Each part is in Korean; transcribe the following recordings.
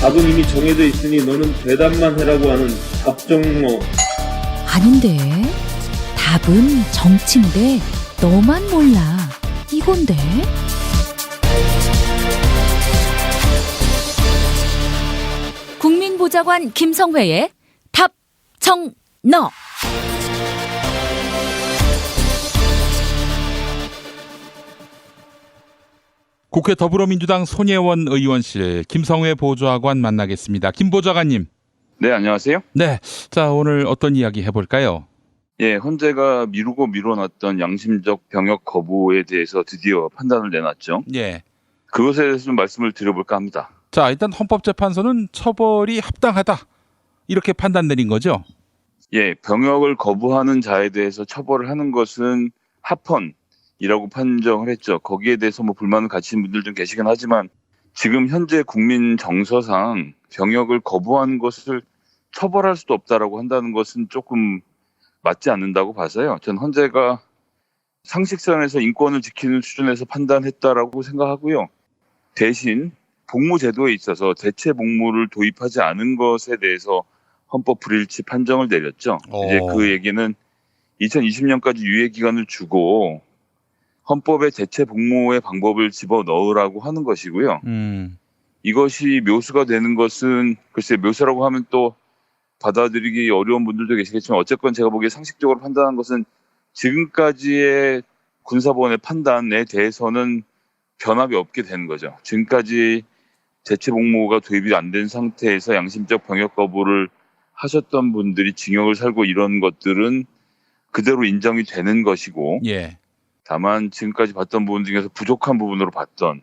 답은 이미 정해져 있으니 너는 대답만 해라고 하는 답정너. 아닌데. 답은 정치인데 너만 몰라. 이건데. 국민보좌관 김성회의 답정너. 국회 더불어민주당 손예원 의원실 김성회 보좌관 만나겠습니다. 김 보좌관님. 네, 안녕하세요. 네, 자 오늘 어떤 이야기 해볼까요? 예, 헌재가 미루고 미뤄놨던 양심적 병역 거부에 대해서 드디어 판단을 내놨죠. 예. 그것에 대해서 좀 말씀을 드려볼까 합니다. 자 일단 헌법재판소는 처벌이 합당하다 이렇게 판단 내린 거죠? 예, 병역을 거부하는 자에 대해서 처벌을 하는 것은 합헌이라고 판정을 했죠. 거기에 대해서 뭐 불만을 가지신 분들 좀 계시긴 하지만 지금 현재 국민 정서상 병역을 거부하는 것을 처벌할 수도 없다라고 한다는 것은 조금 맞지 않는다고 봐서요. 전 헌재가 상식선에서 인권을 지키는 수준에서 판단했다라고 생각하고요. 대신 복무제도에 있어서 대체 복무를 도입하지 않은 것에 대해서 헌법 불일치 판정을 내렸죠. 이제 그 얘기는 2020년까지 유예 기간을 주고 헌법에 대체 복무의 방법을 집어넣으라고 하는 것이고요. 이것이 묘수가 되는 것은 글쎄 묘수라고 하면 또 받아들이기 어려운 분들도 계시겠지만 어쨌건 제가 보기에 상식적으로 판단한 것은 지금까지의 군사법원의 판단에 대해서는 변함이 없게 되는 거죠. 지금까지 대체 복무가 도입이 안 된 상태에서 양심적 병역 거부를 하셨던 분들이 징역을 살고 이런 것들은 그대로 인정이 되는 것이고 예. 다만 지금까지 봤던 부분 중에서 부족한 부분으로 봤던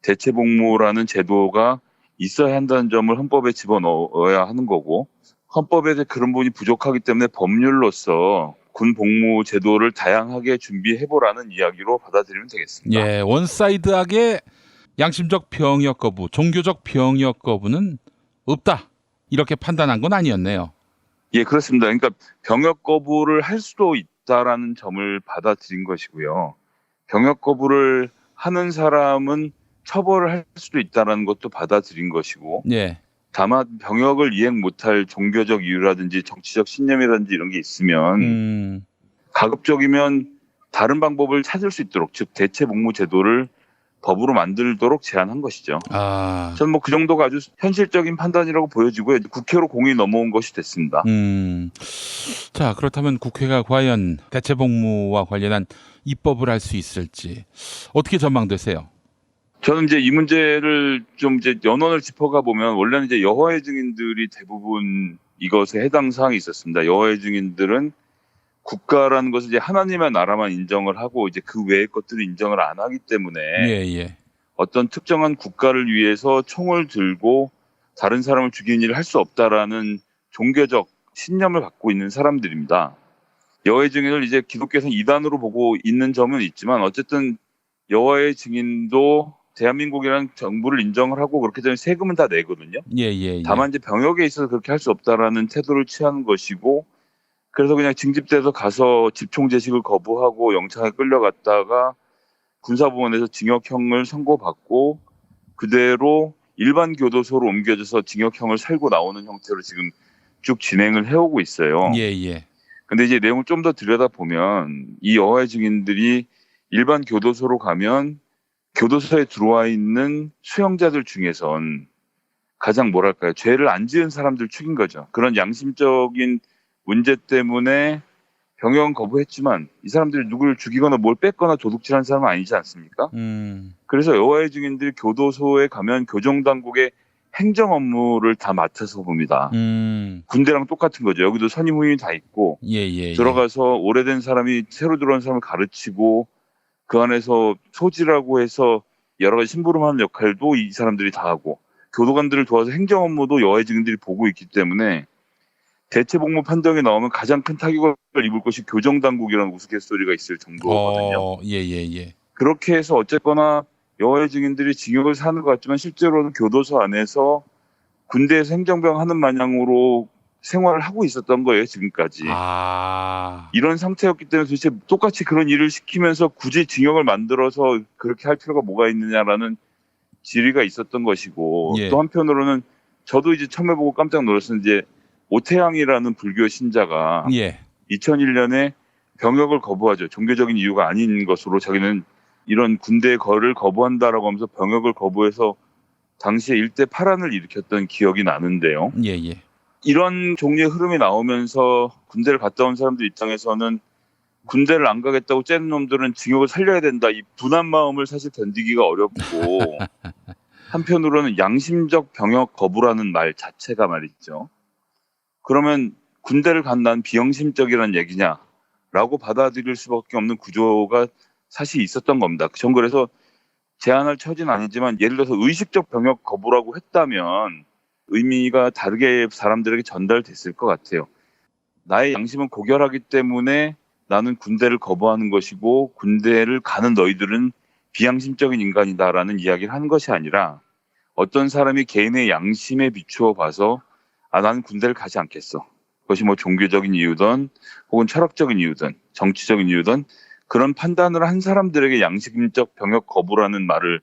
대체 복무라는 제도가 있어야 한다는 점을 헌법에 집어넣어야 하는 거고 헌법에 그런 부분이 부족하기 때문에 법률로서 군 복무 제도를 다양하게 준비해보라는 이야기로 받아들이면 되겠습니다. 예, 원사이드하게 양심적 병역 거부, 종교적 병역 거부는 없다 이렇게 판단한 건 아니었네요. 예, 그렇습니다. 그러니까 병역 거부를 할 수도 있다라는 점을 받아들인 것이고요. 병역 거부를 하는 사람은 처벌을 할 수도 있다라는 것도 받아들인 것이고 예. 다만 병역을 이행 못할 종교적 이유라든지 정치적 신념이라든지 이런 게 있으면 가급적이면 다른 방법을 찾을 수 있도록 즉 대체 복무 제도를 법으로 만들도록 제안한 것이죠. 저는 뭐 그 정도가 아주 현실적인 판단이라고 보여지고요. 국회로 공이 넘어온 것이 됐습니다. 자 그렇다면 국회가 과연 대체 복무와 관련한 입법을 할 수 있을지 어떻게 전망되세요? 저는 이제 이 문제를 좀 이제 연원을 짚어가 보면 원래는 이제 여호와의 증인들이 대부분 이것에 해당 사항이 있었습니다. 여호와의 증인들은 국가라는 것을 이제 하나님의 나라만 인정을 하고 이제 그 외의 것들을 인정을 안 하기 때문에 어떤 특정한 국가를 위해서 총을 들고 다른 사람을 죽이는 일을 할 수 없다라는 종교적 신념을 갖고 있는 사람들입니다. 여호와의 증인을 이제 기독교에서 이단으로 보고 있는 점은 있지만 어쨌든 여호와의 증인도 대한민국이라는 정부를 인정을 하고 그렇게 되면 세금은 다 내거든요. 다만 이제 병역에 있어서 그렇게 할 수 없다라는 태도를 취하는 것이고 그래서 그냥 징집돼서 가서 집총제식을 거부하고 영창에 끌려갔다가 군사법원에서 징역형을 선고받고 그대로 일반 교도소로 옮겨져서 징역형을 살고 나오는 형태로 지금 쭉 진행을 해오고 있어요. 근데 이제 내용을 좀 더 들여다보면 이 여호와의 증인들이 일반 교도소로 가면 교도소에 들어와 있는 수용자들 중에선 가장 뭐랄까요 죄를 안 지은 사람들 축인 거죠. 그런 양심적인 문제 때문에 병역은 거부했지만 이 사람들이 누구를 죽이거나 뭘 뺏거나 도둑질한 사람은 아니지 않습니까? 그래서 여호와의 증인들이 교도소에 가면 교정당국의 행정 업무를 다 맡아서 봅니다. 군대랑 똑같은 거죠. 여기도 선임 후임이 다 있고 들어가서 오래된 사람이 새로 들어온 사람을 가르치고 그 안에서 소지라고 해서 여러 가지 심부름하는 역할도 이 사람들이 다 하고 교도관들을 도와서 행정 업무도 여호와의 증인들이 보고 있기 때문에 대체 복무 판정이 나오면 가장 큰 타격을 입을 것이 교정당국이라는 우스갯소리가 있을 정도거든요. 그렇게 해서 어쨌거나 여호와의 증인들이 징역을 사는 것 같지만 실제로는 교도소 안에서 군대에서 행정병 하는 마냥으로 생활을 하고 있었던 거예요, 지금까지. 이런 상태였기 때문에 도대체 똑같이 그런 일을 시키면서 굳이 징역을 만들어서 그렇게 할 필요가 뭐가 있느냐라는 질의가 있었던 것이고 또 한편으로는 저도 이제 처음 해보고 깜짝 놀랐었는데 이제 오태양이라는 불교 신자가 예. 2001년에 병역을 거부하죠. 종교적인 이유가 아닌 것으로 자기는 이런 군대 거를 거부한다라고 하면서 병역을 거부해서 당시에 일대 파란을 일으켰던 기억이 나는데요. 예, 예. 이런 종류의 흐름이 나오면서 군대를 갔다 온 사람들 입장에서는 군대를 안 가겠다고 째는 놈들은 징역을 살려야 된다. 이 분한 마음을 사실 견디기가 어렵고 한편으로는 양심적 병역 거부라는 말 자체가 말이죠. 그러면 군대를 간 난 비영심적이라는 얘기냐라고 받아들일 수밖에 없는 구조가 사실 있었던 겁니다. 전 그래서 제안할 처지는 아니지만 예를 들어서 의식적 병역 거부라고 했다면 의미가 다르게 사람들에게 전달됐을 것 같아요. 나의 양심은 고결하기 때문에 나는 군대를 거부하는 것이고 군대를 가는 너희들은 비양심적인 인간이다라는 이야기를 하는 것이 아니라 어떤 사람이 개인의 양심에 비추어 봐서 나는 군대를 가지 않겠어. 그것이 뭐 종교적인 이유든 혹은 철학적인 이유든 정치적인 이유든 그런 판단을 한 사람들에게 양심적 병역 거부라는 말을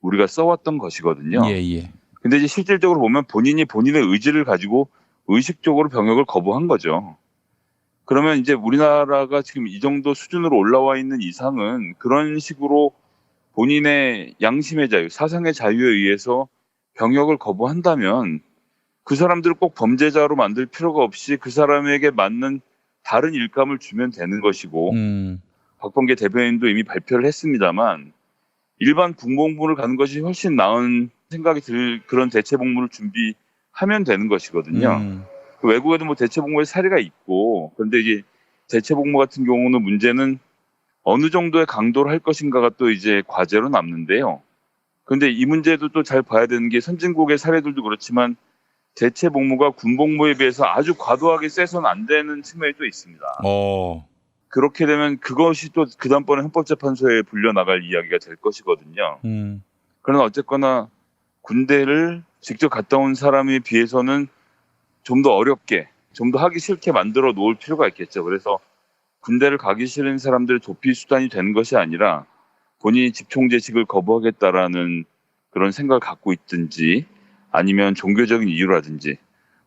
우리가 써왔던 것이거든요. 예, 예. 근데 이제 실질적으로 보면 본인이 본인의 의지를 가지고 의식적으로 병역을 거부한 거죠. 그러면 이제 우리나라가 지금 이 정도 수준으로 올라와 있는 이상은 그런 식으로 본인의 양심의 자유, 사상의 자유에 의해서 병역을 거부한다면 그 사람들을 꼭 범죄자로 만들 필요가 없이 그 사람에게 맞는 다른 일감을 주면 되는 것이고 박범계 대변인도 이미 발표를 했습니다만 일반 군복무를 가는 것이 훨씬 나은 생각이 들 그런 대체 복무를 준비하면 되는 것이거든요. 외국에도 뭐 대체 복무의 사례가 있고 그런데 이제 대체 복무 같은 경우는 문제는 어느 정도의 강도를 할 것인가가 또 이제 과제로 남는데요. 그런데 이 문제도 또 잘 봐야 되는 게 선진국의 사례들도 그렇지만 대체 복무가 군복무에 비해서 아주 과도하게 세서는 안 되는 측면이 또 있습니다. 그렇게 되면 그것이 또 그 다음번에 헌법재판소에 불려나갈 이야기가 될 것이거든요. 그러나 어쨌거나 군대를 직접 갔다 온 사람에 비해서는 좀 더 어렵게, 좀 더 하기 싫게 만들어 놓을 필요가 있겠죠. 그래서 군대를 가기 싫은 사람들의 도피 수단이 되는 것이 아니라 본인이 집총재직을 거부하겠다라는 그런 생각을 갖고 있든지 아니면 종교적인 이유라든지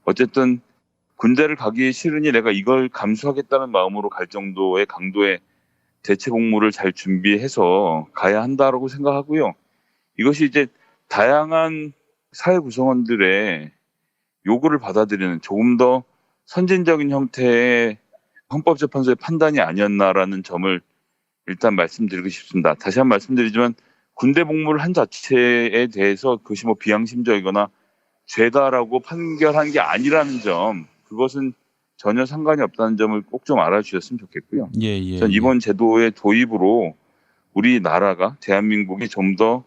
어쨌든 군대를 가기 싫으니 내가 이걸 감수하겠다는 마음으로 갈 정도의 강도의 대체 복무를 잘 준비해서 가야 한다라고 생각하고요. 이것이 이제 다양한 사회 구성원들의 요구를 받아들이는 조금 더 선진적인 형태의 헌법재판소의 판단이 아니었나라는 점을 일단 말씀드리고 싶습니다. 다시 한번 말씀드리지만 군대 복무를 한 자체에 대해서 그것이 뭐 비양심적이거나 죄다라고 판결한 게 아니라는 점, 그것은 전혀 상관이 없다는 점을 꼭 좀 알아주셨으면 좋겠고요. 전 이번 제도의 도입으로 우리나라가 대한민국이 좀 더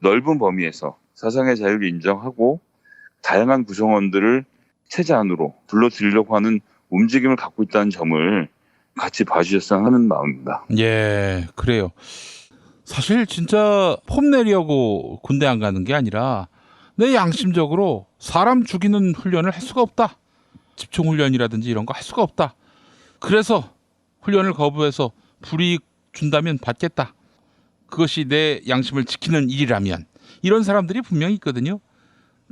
넓은 범위에서 사상의 자유를 인정하고 다양한 구성원들을 체제 안으로 불러들이려고 하는 움직임을 갖고 있다는 점을 같이 봐주셨으면 하는 마음입니다. 예, 그래요. 사실 진짜 폼내려고 군대 안 가는 게 아니라 내 양심적으로 사람 죽이는 훈련을 할 수가 없다. 집총 훈련이라든지 이런 거 할 수가 없다. 그래서 훈련을 거부해서 불이익 준다면 받겠다. 그것이 내 양심을 지키는 일이라면 이런 사람들이 분명히 있거든요.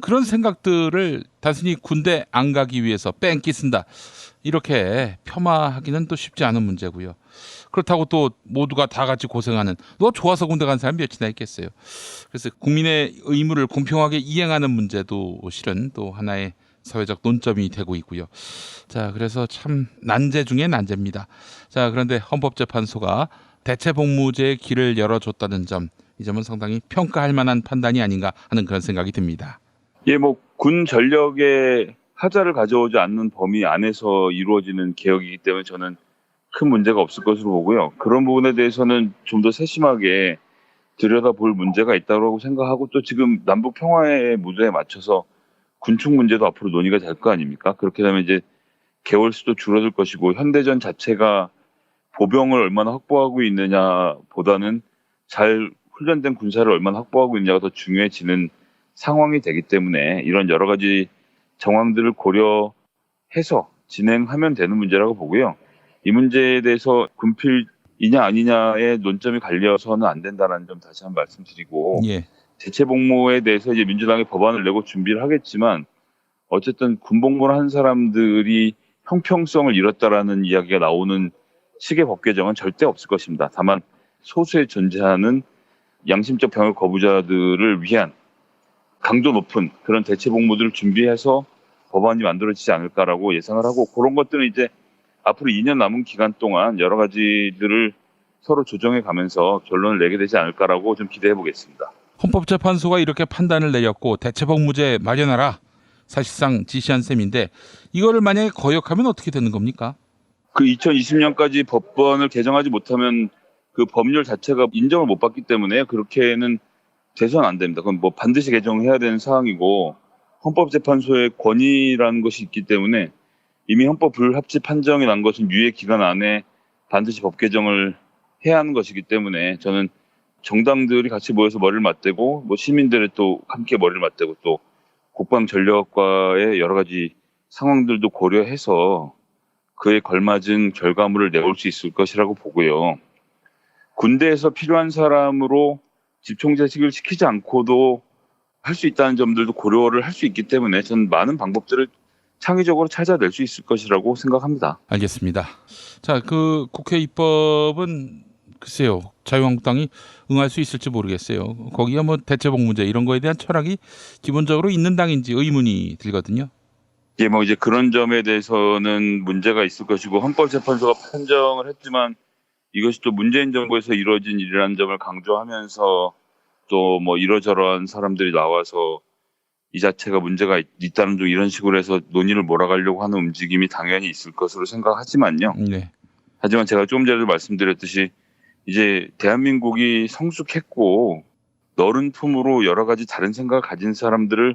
그런 생각들을 단순히 군대 안 가기 위해서 뺑기 쓴다. 이렇게 폄하하기는 또 쉽지 않은 문제고요. 그렇다고 또 모두가 다 같이 고생하는, 너 좋아서 군대 간 사람이 몇이나 있겠어요. 그래서 국민의 의무를 공평하게 이행하는 문제도 실은 또 하나의 사회적 논점이 되고 있고요. 자, 그래서 참 난제 중에 난제입니다. 자, 그런데 헌법재판소가 대체복무제의 길을 열어줬다는 점, 이 점은 상당히 평가할 만한 판단이 아닌가 하는 그런 생각이 듭니다. 예, 뭐 군 전력의 하자를 가져오지 않는 범위 안에서 이루어지는 개혁이기 때문에 저는 큰 문제가 없을 것으로 보고요. 그런 부분에 대해서는 좀 더 세심하게 들여다볼 문제가 있다고 생각하고 또 지금 남북 평화의 무드에 맞춰서 군축 문제도 앞으로 논의가 될 거 아닙니까? 그렇게 되면 이제 개월 수도 줄어들 것이고 현대전 자체가 보병을 얼마나 확보하고 있느냐보다는 잘 훈련된 군사를 얼마나 확보하고 있느냐가 더 중요해지는 상황이 되기 때문에 이런 여러 가지 정황들을 고려해서 진행하면 되는 문제라고 보고요. 이 문제에 대해서 군필이냐 아니냐의 논점이 갈려서는 안 된다는 점 다시 한번 말씀드리고 예. 대체 복무에 대해서 이제 민주당이 법안을 내고 준비를 하겠지만 어쨌든 군복무를 한 사람들이 형평성을 잃었다라는 이야기가 나오는 식의 법 개정은 절대 없을 것입니다. 다만 소수에 존재하는 양심적 병역 거부자들을 위한 강도 높은 그런 대체 복무들을 준비해서 법안이 만들어지지 않을까라고 예상을 하고, 그런 것들은 이제 앞으로 2년 남은 기간 동안 여러 가지들을 서로 조정해 가면서 결론을 내게 되지 않을까라고 좀 기대해 보겠습니다. 헌법재판소가 이렇게 판단을 내렸고 대체복무제 마련하라 사실상 지시한 셈인데, 이거를 만약에 거역하면 어떻게 되는 겁니까? 그 2020년까지 법원을 개정하지 못하면 그 법률 자체가 인정을 못 받기 때문에 그렇게는 돼서는 안 됩니다. 그건 뭐 반드시 개정해야 되는 사항이고, 헌법재판소의 권위라는 것이 있기 때문에 이미 헌법 불합치 판정이 난 것은 유예 기간 안에 반드시 법 개정을 해야 하는 것이기 때문에, 저는 정당들이 같이 모여서 머리를 맞대고, 뭐 시민들이 또 함께 머리를 맞대고, 또 국방전력과의 여러 가지 상황들도 고려해서 그에 걸맞은 결과물을 내올 수 있을 것이라고 보고요. 군대에서 필요한 사람으로 집총재직을 시키지 않고도 할 수 있다는 점들도 고려를 할 수 있기 때문에 저는 많은 방법들을 창의적으로 찾아낼 수 있을 것이라고 생각합니다. 알겠습니다. 자, 그 국회 입법은 글쎄요, 자유한국당이 응할 수 있을지 모르겠어요. 거기가 뭐 대체복무제 이런 거에 대한 철학이 기본적으로 있는 당인지 의문이 들거든요. 예, 뭐 이제 그런 점에 대해서는 문제가 있을 것이고, 헌법재판소가 판정을 했지만 이것이 또 문재인 정부에서 이루어진 일이라는 점을 강조하면서 또 뭐 이러저러한 사람들이 나와서 이 자체가 문제가 있다는 등 이런 식으로 해서 논의를 몰아가려고 하는 움직임이 당연히 있을 것으로 생각하지만요. 네. 하지만 제가 조금 전에도 말씀드렸듯이 이제 대한민국이 성숙했고 너른 품으로 여러 가지 다른 생각을 가진 사람들을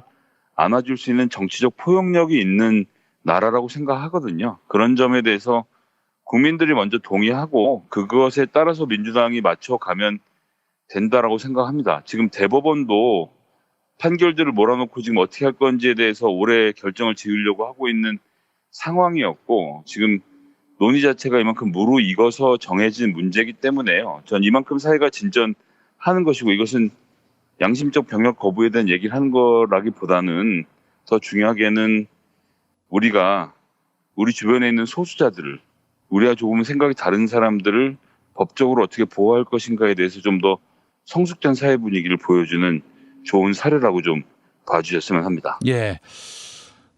안아줄 수 있는 정치적 포용력이 있는 나라라고 생각하거든요. 그런 점에 대해서 국민들이 먼저 동의하고 그것에 따라서 민주당이 맞춰가면 된다라고 생각합니다. 지금 대법원도 판결들을 몰아놓고 지금 어떻게 할 건지에 대해서 올해 결정을 지으려고 하고 있는 상황이었고, 지금 논의 자체가 이만큼 무르익어서 정해진 문제이기 때문에요. 전 이만큼 사회가 진전하는 것이고, 이것은 양심적 병역 거부에 대한 얘기를 하는 거라기보다는 더 중요하게는 우리가 우리 주변에 있는 소수자들을, 우리가 조금 생각이 다른 사람들을 법적으로 어떻게 보호할 것인가에 대해서 좀 더 성숙된 사회 분위기를 보여주는 좋은 사례라고 좀 봐주셨으면 합니다. 예.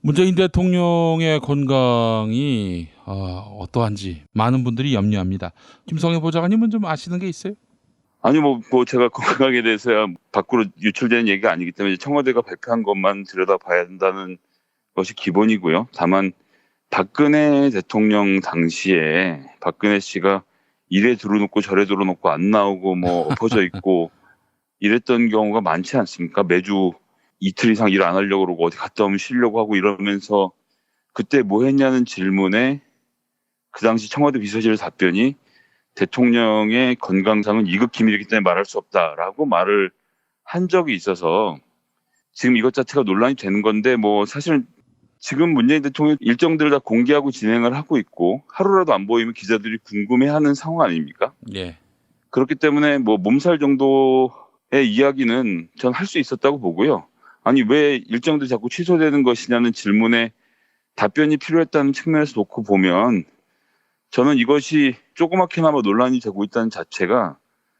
문재인 대통령의 건강이 어떠한지 많은 분들이 염려합니다. 김성애 보좌관님은 좀 아시는 게 있어요? 아니 뭐 제가 건강에 대해서야 밖으로 유출되는 얘기가 아니기 때문에 청와대가 발표한 것만 들여다봐야 한다는 것이 기본이고요. 다만 박근혜 대통령 당시에 박근혜 씨가 이래 들어놓고 저래 들어놓고 안 나오고 뭐 엎어져 있고 이랬던 경우가 많지 않습니까? 매주 이틀 이상 일 안 하려고 그러고 어디 갔다 오면 쉬려고 하고 이러면서, 그때 뭐 했냐는 질문에 그 당시 청와대 비서실의 답변이 대통령의 건강상은 이급 기밀이기 때문에 말할 수 없다라고 말을 한 적이 있어서 지금 이것 자체가 논란이 되는 건데, 뭐 사실은 지금 문재인 대통령 일정들을 다 공개하고 진행을 하고 있고 하루라도 안 보이면 기자들이 궁금해하는 상황 아닙니까? 예. 그렇기 때문에 뭐 몸살 정도의 이야기는 전 할 수 있었다고 보고요. 아니 왜 일정들이 자꾸 취소되는 것이냐는 질문에 답변이 필요했다는 측면에서 놓고 보면, 저는 이것이 조그맣게나마 논란이 되고 있다는 자체가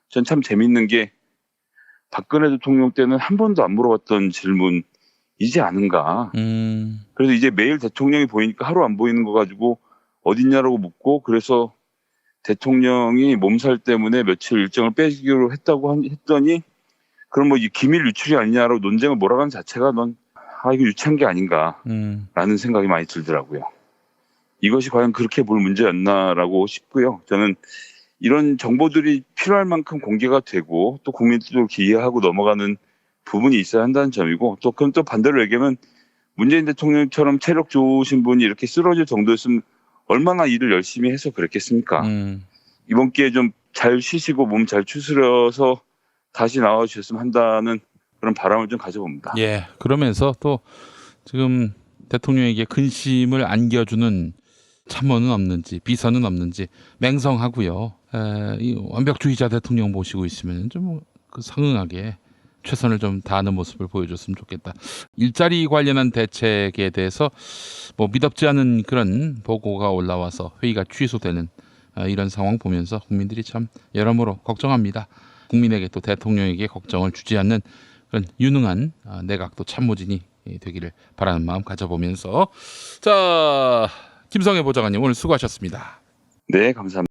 전 참 재밌는 게, 박근혜 대통령 때는 한 번도 안 물어봤던 질문이지 않은가. 그래서 이제 매일 대통령이 보이니까 하루 안 보이는 거 가지고 어딨냐라고 묻고, 그래서 대통령이 몸살 때문에 며칠 일정을 빼기로 했다고 했더니 그럼 뭐 이 기밀 유출이 아니냐라고 논쟁을 몰아가는 자체가 이거 유치한 게 아닌가라는 생각이 많이 들더라고요. 이것이 과연 그렇게 볼 문제였나라고 싶고요. 저는 이런 정보들이 필요할 만큼 공개가 되고 또 국민들도 이해하고 넘어가는 부분이 있어야 한다는 점이고, 또 그럼 또 반대로 얘기하면 문재인 대통령처럼 체력 좋으신 분이 이렇게 쓰러질 정도였으면 얼마나 일을 열심히 해서 그랬겠습니까? 이번 기회에 좀 잘 쉬시고 몸 잘 추스려서 다시 나와주셨으면 한다는 그런 바람을 좀 가져봅니다. 예. 그러면서 또 지금 대통령에게 근심을 안겨주는 참모는 없는지 비서는 없는지 맹성하고요. 이 완벽주의자 대통령 모시고 있으면 좀 그 상응하게 최선을 좀 다하는 모습을 보여줬으면 좋겠다. 일자리 관련한 대책에 대해서 뭐 미덥지 않은 그런 보고가 올라와서 회의가 취소되는 이런 상황 보면서 국민들이 참 여러모로 걱정합니다. 국민에게 또 대통령에게 걱정을 주지 않는 그런 유능한 내각도 참모진이 되기를 바라는 마음 가져보면서 자 김성애 보좌관님 오늘 수고하셨습니다. 네, 감사합니다.